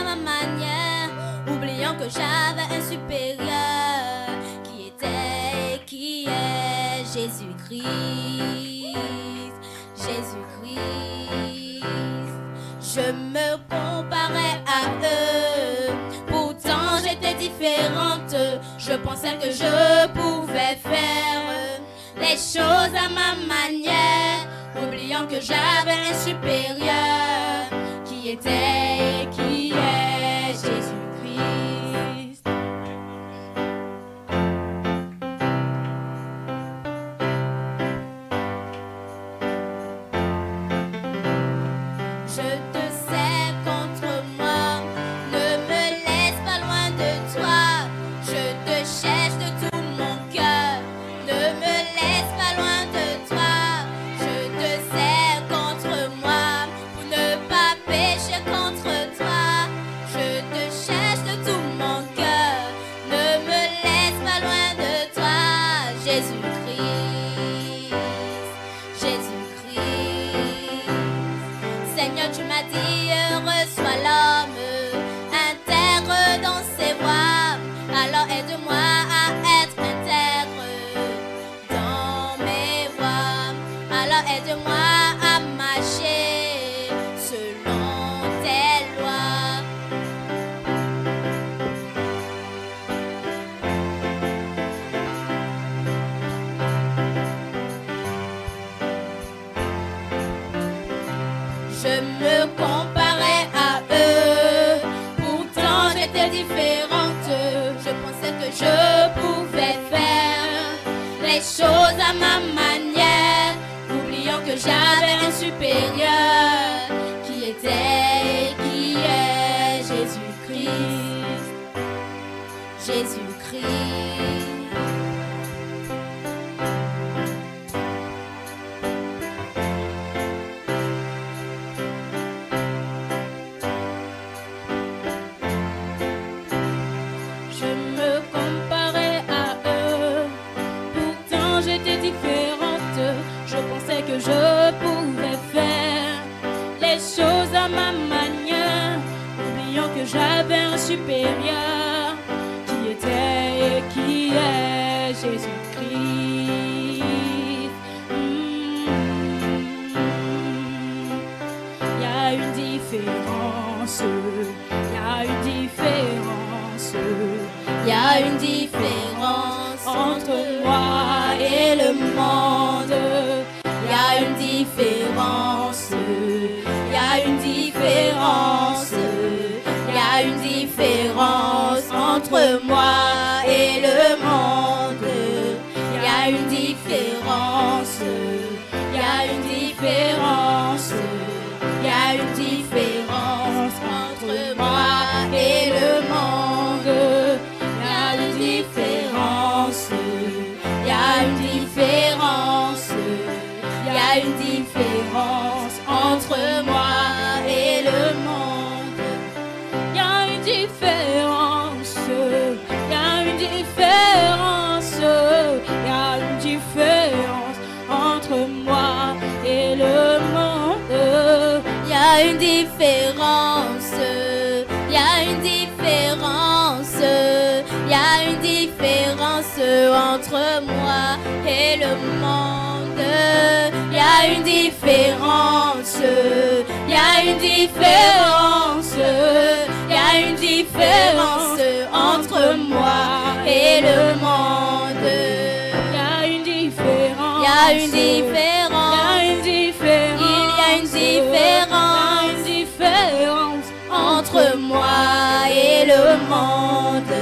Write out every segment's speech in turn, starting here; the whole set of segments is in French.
à ma manière, oubliant que j'avais un supérieur qui était et qui est Jésus-Christ. Jésus-Christ. Je me comparais à eux, pourtant j'étais différente. Je pensais que je pouvais faire les choses à ma manière, oubliant que j'avais un supérieur qui était et qui est Jésus-Christ. Je te sais contre moi, ne me laisse pas loin de toi. Je te cherche de tout mon cœur, ne me laisse pas loin de toi. Je te sais contre moi, pour ne pas pécher contre toi. Je te cherche de tout mon cœur, ne me laisse pas loin de toi. Jésus-Christ, Jésus-Christ. Seigneur, tu m'as dit, heureux soit l'homme intègre dans ses voies. Alors aide-moi à être intègre dans mes voies. Alors aide-moi à marcher selon tes lois. Je me comparais à eux, pourtant j'étais différente. Je pensais que je pouvais faire les choses à ma manière, oubliant que j'avais un supérieur qui était et qui est Jésus-Christ. Jésus-Christ. Je me comparais à eux, pourtant j'étais différente. Je pensais que je pouvais faire les choses à ma manière, oubliant que j'avais un supérieur qui était et qui est Jésus-Christ. Il y a une différence, il y a une différence. Il y a une différence entre moi et le monde. Il y a une différence. Il y a une différence. Il y a une différence entre moi et le monde. Il y a une différence. Il y a une différence. Il y a une différence entre moi et le monde. Il y a une différence. Il y a une différence. Il y a une différence entre moi et le monde. Il y a une différence. Il y a une différence. Il y a une différence entre moi et le monde. Il y a une différence. Il y a une différence. Il y a une différence entre moi et le monde. Il y a une différence. Il y a une différence. Il y a une différence entre moi et le monde. Il y a une différence. Il y a une différence. Il y a une différence entre moi et le monde.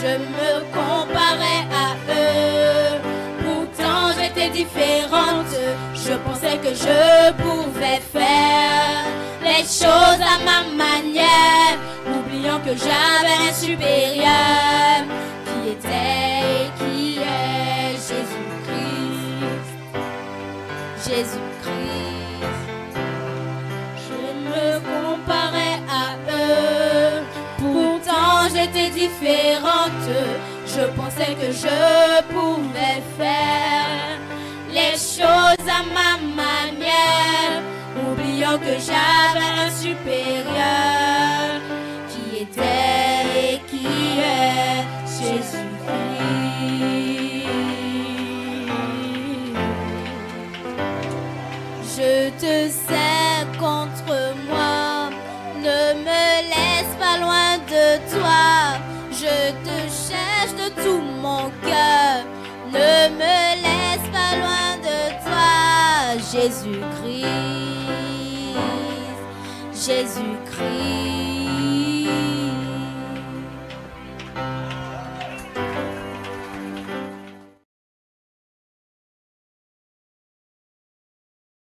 Je me comparais à eux, pourtant j'étais différente. Je pensais que je pouvais faire les choses à ma manière, oubliant que j'avais un supérieur qui était et qui est Jésus-Christ. Jésus-Christ. Je me comparais à eux, pourtant j'étais différente. Je pensais que je pouvais faire les choses à ma manière, croyant que j'avais un supérieur qui était et qui est Jésus-Christ. Je te sais contre moi, ne me laisse pas loin de toi. Je te cherche de tout mon cœur, ne me laisse pas loin de toi. Jésus-Christ, Jésus-Christ.